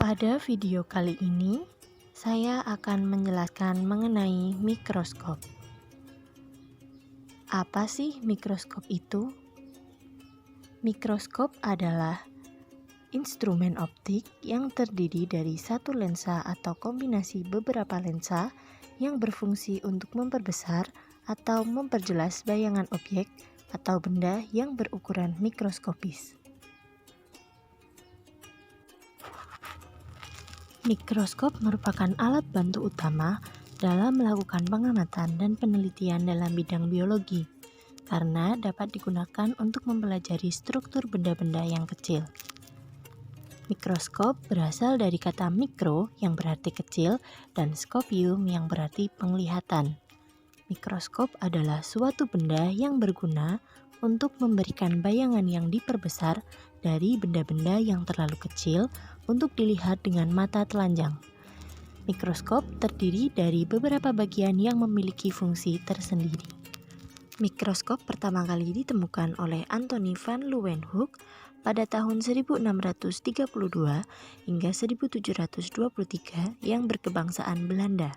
Pada video kali ini, saya akan menjelaskan mengenai mikroskop. Apa sih mikroskop itu? Mikroskop adalah instrumen optik yang terdiri dari satu lensa atau kombinasi beberapa lensa yang berfungsi untuk memperbesar atau memperjelas bayangan objek atau benda yang berukuran mikroskopis. Mikroskop merupakan alat bantu utama dalam melakukan pengamatan dan penelitian dalam bidang biologi, karena dapat digunakan untuk mempelajari struktur benda-benda yang kecil. Mikroskop berasal dari kata mikro yang berarti kecil dan skopium yang berarti penglihatan. Mikroskop adalah suatu benda yang berguna untuk memberikan bayangan yang diperbesar dari benda-benda yang terlalu kecil untuk dilihat dengan mata telanjang. Mikroskop terdiri dari beberapa bagian yang memiliki fungsi tersendiri. Mikroskop pertama kali ditemukan oleh Antony van Leeuwenhoek pada tahun 1632 hingga 1723 yang berkebangsaan Belanda.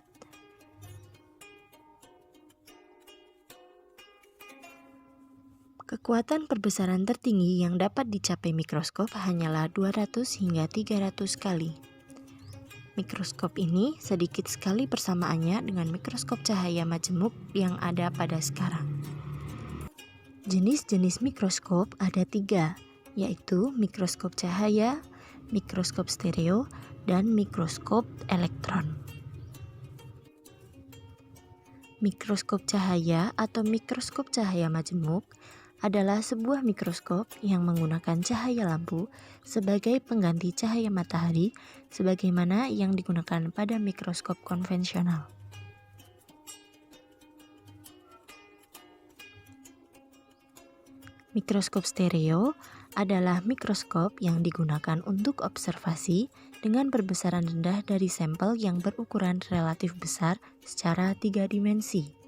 Kekuatan perbesaran tertinggi yang dapat dicapai mikroskop hanyalah 200 hingga 300 kali. Mikroskop ini sedikit sekali persamaannya dengan mikroskop cahaya majemuk yang ada pada sekarang. Jenis-jenis mikroskop ada 3, yaitu mikroskop cahaya, mikroskop stereo, dan mikroskop elektron. Mikroskop cahaya atau mikroskop cahaya majemuk adalah sebuah mikroskop yang menggunakan cahaya lampu sebagai pengganti cahaya matahari sebagaimana yang digunakan pada mikroskop konvensional. Mikroskop stereo adalah mikroskop yang digunakan untuk observasi dengan perbesaran rendah dari sampel yang berukuran relatif besar secara 3 dimensi.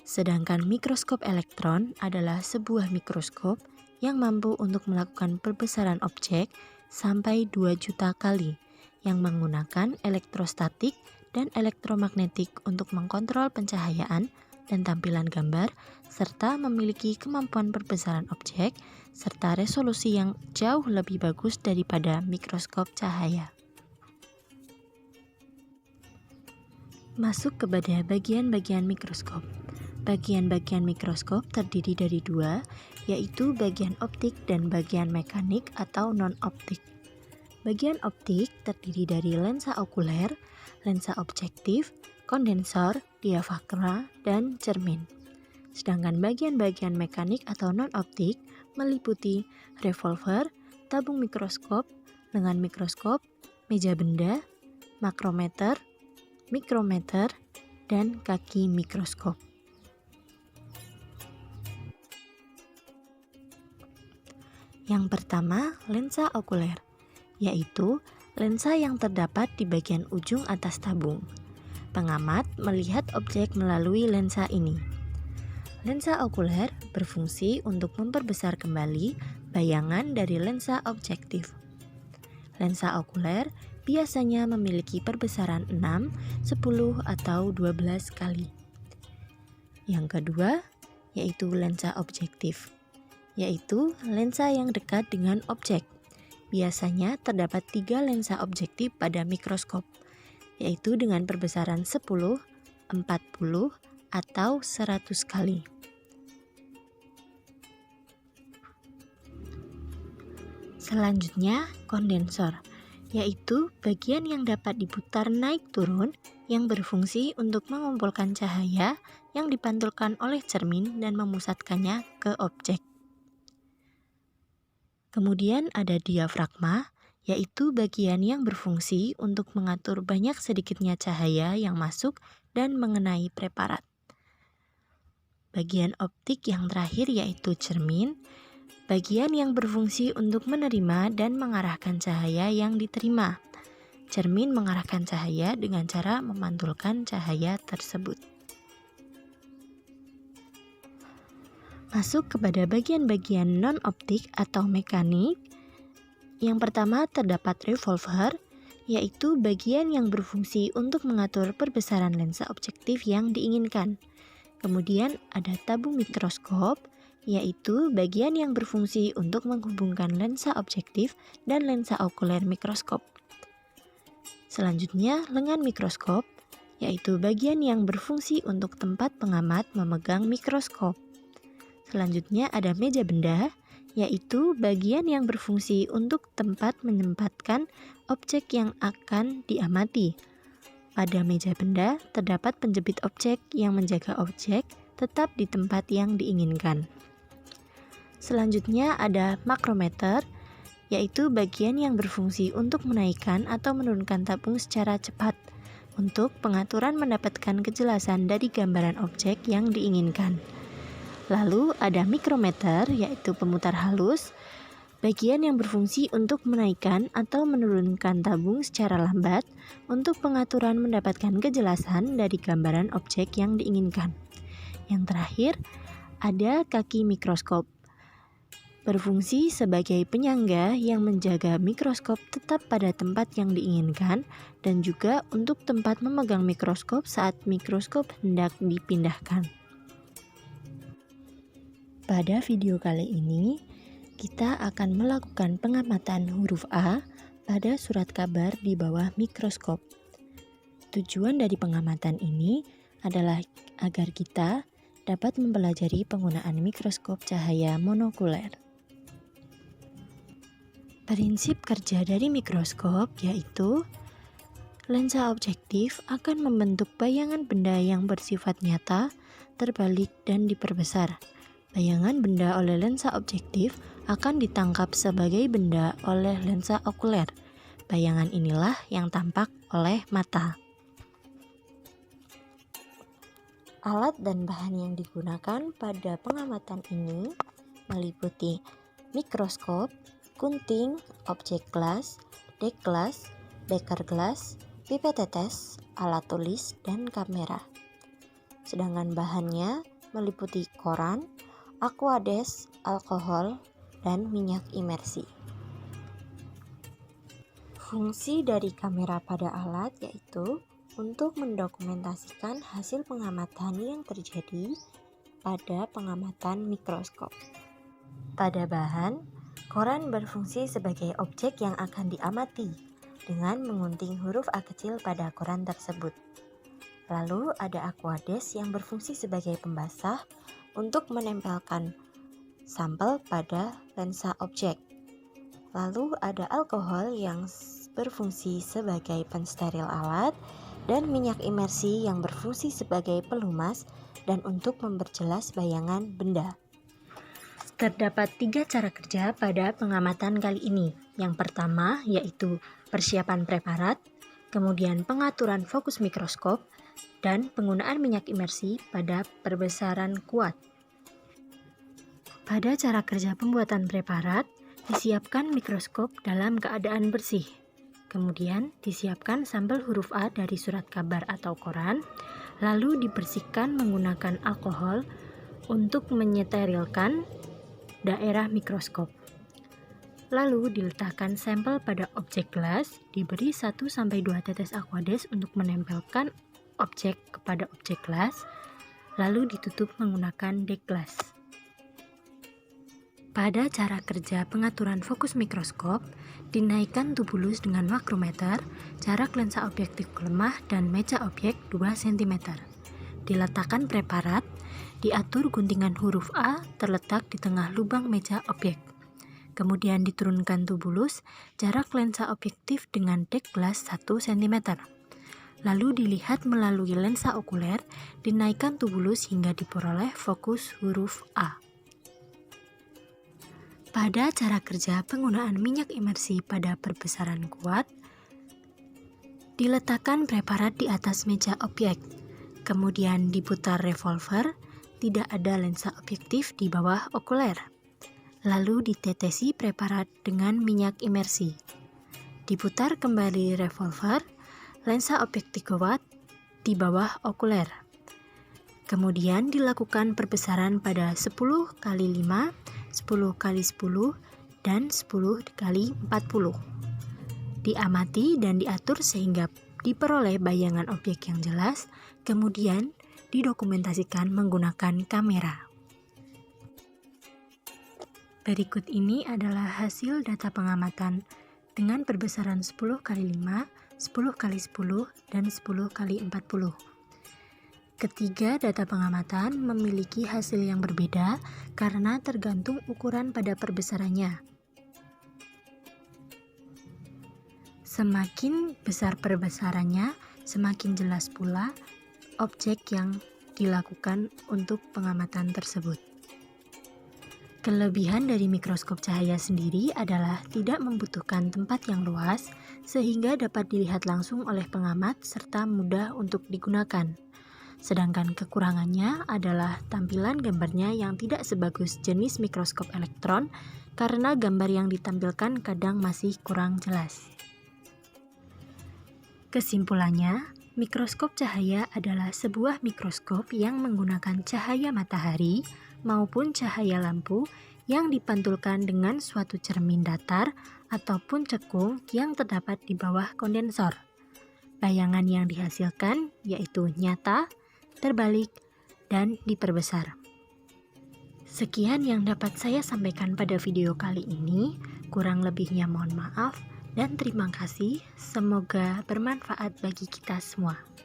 Sedangkan mikroskop elektron adalah sebuah mikroskop yang mampu untuk melakukan perbesaran objek sampai 2 juta kali, yang menggunakan elektrostatik dan elektromagnetik untuk mengkontrol pencahayaan dan tampilan gambar, serta memiliki kemampuan perbesaran objek serta resolusi yang jauh lebih bagus daripada mikroskop cahaya. Masuk kepada bagian-bagian mikroskop. Bagian-bagian mikroskop terdiri dari 2, yaitu bagian optik dan bagian mekanik atau non-optik. Bagian optik terdiri dari lensa okuler, lensa objektif, kondensor, diafragma, dan cermin. Sedangkan bagian-bagian mekanik atau non-optik meliputi revolver, tabung mikroskop, lengan mikroskop, meja benda, makrometer, mikrometer, dan kaki mikroskop. Yang pertama, lensa okuler, yaitu lensa yang terdapat di bagian ujung atas tabung. Pengamat melihat objek melalui lensa ini. Lensa okuler berfungsi untuk memperbesar kembali bayangan dari lensa objektif. Lensa okuler biasanya memiliki perbesaran 6, 10, atau 12 kali. Yang kedua, yaitu lensa objektif, yaitu lensa yang dekat dengan objek. Biasanya terdapat 3 lensa objektif pada mikroskop, yaitu dengan perbesaran 10, 40, atau 100 kali. Selanjutnya, kondensor, yaitu bagian yang dapat diputar naik turun yang berfungsi untuk mengumpulkan cahaya yang dipantulkan oleh cermin dan memusatkannya ke objek. Kemudian ada diafragma, yaitu bagian yang berfungsi untuk mengatur banyak sedikitnya cahaya yang masuk dan mengenai preparat. Bagian optik yang terakhir yaitu cermin, bagian yang berfungsi untuk menerima dan mengarahkan cahaya yang diterima. Cermin mengarahkan cahaya dengan cara memantulkan cahaya tersebut. Masuk kepada bagian-bagian non-optik atau mekanik, Yang pertama terdapat revolver, yaitu bagian yang berfungsi untuk mengatur perbesaran lensa objektif yang diinginkan. Kemudian ada tabung mikroskop, yaitu bagian yang berfungsi untuk menghubungkan lensa objektif dan lensa okuler mikroskop. Selanjutnya, lengan mikroskop, yaitu bagian yang berfungsi untuk tempat pengamat memegang mikroskop. Selanjutnya ada meja benda, yaitu bagian yang berfungsi untuk tempat menempatkan objek yang akan diamati. Pada meja benda terdapat penjepit objek yang menjaga objek tetap di tempat yang diinginkan. Selanjutnya ada makrometer, yaitu bagian yang berfungsi untuk menaikkan atau menurunkan tabung secara cepat untuk pengaturan mendapatkan kejelasan dari gambaran objek yang diinginkan. Lalu ada mikrometer, yaitu pemutar halus, bagian yang berfungsi untuk menaikkan atau menurunkan tabung secara lambat untuk pengaturan mendapatkan kejelasan dari gambaran objek yang diinginkan. Yang terakhir, ada kaki mikroskop, berfungsi sebagai penyangga yang menjaga mikroskop tetap pada tempat yang diinginkan dan juga untuk tempat memegang mikroskop saat mikroskop hendak dipindahkan. Pada video kali ini, kita akan melakukan pengamatan huruf A pada surat kabar di bawah mikroskop. Tujuan dari pengamatan ini adalah agar kita dapat mempelajari penggunaan mikroskop cahaya monokuler. Prinsip kerja dari mikroskop yaitu lensa objektif akan membentuk bayangan benda yang bersifat nyata, terbalik, dan diperbesar. Bayangan benda oleh lensa objektif akan ditangkap sebagai benda oleh lensa okuler. Bayangan inilah yang tampak oleh mata. Alat dan bahan yang digunakan pada pengamatan ini meliputi mikroskop, gunting, objek gelas, dek gelas, beker gelas, pipet tetes, alat tulis, dan kamera. Sedangkan bahannya meliputi koran, aquades, alkohol, dan minyak imersi. Fungsi dari kamera pada alat yaitu untuk mendokumentasikan hasil pengamatan yang terjadi pada pengamatan mikroskop. Pada bahan, koran berfungsi sebagai objek yang akan diamati dengan mengunting huruf A kecil pada koran tersebut. Lalu ada aquades yang berfungsi sebagai pembasah untuk menempelkan sampel pada lensa objek. Lalu ada alkohol yang berfungsi sebagai pensteril alat dan minyak imersi yang berfungsi sebagai pelumas dan untuk memperjelas bayangan benda. Terdapat 3 cara kerja pada pengamatan kali ini. Yang pertama yaitu persiapan preparat, kemudian pengaturan fokus mikroskop, dan penggunaan minyak imersi pada perbesaran kuat. Pada cara kerja pembuatan preparat, disiapkan mikroskop dalam keadaan bersih. Kemudian disiapkan sampel huruf A dari surat kabar atau koran, lalu dibersihkan menggunakan alkohol untuk menyeterilkan daerah mikroskop. Lalu diletakkan sampel pada objek gelas, diberi 1-2 tetes aquades untuk menempelkan objek kepada objek gelas, lalu ditutup menggunakan dek gelas. Pada cara kerja pengaturan fokus mikroskop, dinaikkan tubulus dengan makrometer, jarak lensa objektif ke lemah dan meja objek 2 cm. Diletakkan preparat, diatur guntingan huruf A terletak di tengah lubang meja objek. Kemudian diturunkan tubulus, jarak lensa objektif dengan dek gelas 1 cm. Lalu dilihat melalui lensa okuler, dinaikkan tubulus hingga diperoleh fokus huruf A. Pada cara kerja penggunaan minyak imersi pada perbesaran kuat, diletakkan preparat di atas meja objek, kemudian diputar revolver, tidak ada lensa objektif di bawah okuler. Lalu ditetesi preparat dengan minyak imersi. Diputar kembali revolver, lensa objektif kuat di bawah okuler. Kemudian dilakukan perbesaran pada 10x5, 10x10, dan 10 kali 40. Diamati dan diatur sehingga diperoleh bayangan objek yang jelas, kemudian didokumentasikan menggunakan kamera. Berikut ini adalah hasil data pengamatan dengan perbesaran 10 kali 5, 10 kali 10, dan 10 kali 40. Ketiga data pengamatan memiliki hasil yang berbeda karena tergantung ukuran pada perbesarannya. Semakin besar perbesarannya, semakin jelas pula objek yang dilakukan untuk pengamatan tersebut. Kelebihan dari mikroskop cahaya sendiri adalah tidak membutuhkan tempat yang luas sehingga dapat dilihat langsung oleh pengamat serta mudah untuk digunakan. Sedangkan kekurangannya adalah tampilan gambarnya yang tidak sebagus jenis mikroskop elektron karena gambar yang ditampilkan kadang masih kurang jelas. Kesimpulannya, mikroskop cahaya adalah sebuah mikroskop yang menggunakan cahaya matahari maupun cahaya lampu yang dipantulkan dengan suatu cermin datar ataupun cekung yang terdapat di bawah kondensor. Bayangan yang dihasilkan yaitu nyata, terbalik, dan diperbesar. Sekian yang dapat saya sampaikan pada video kali ini. Kurang lebihnya mohon maaf dan terima kasih. Semoga bermanfaat bagi kita semua.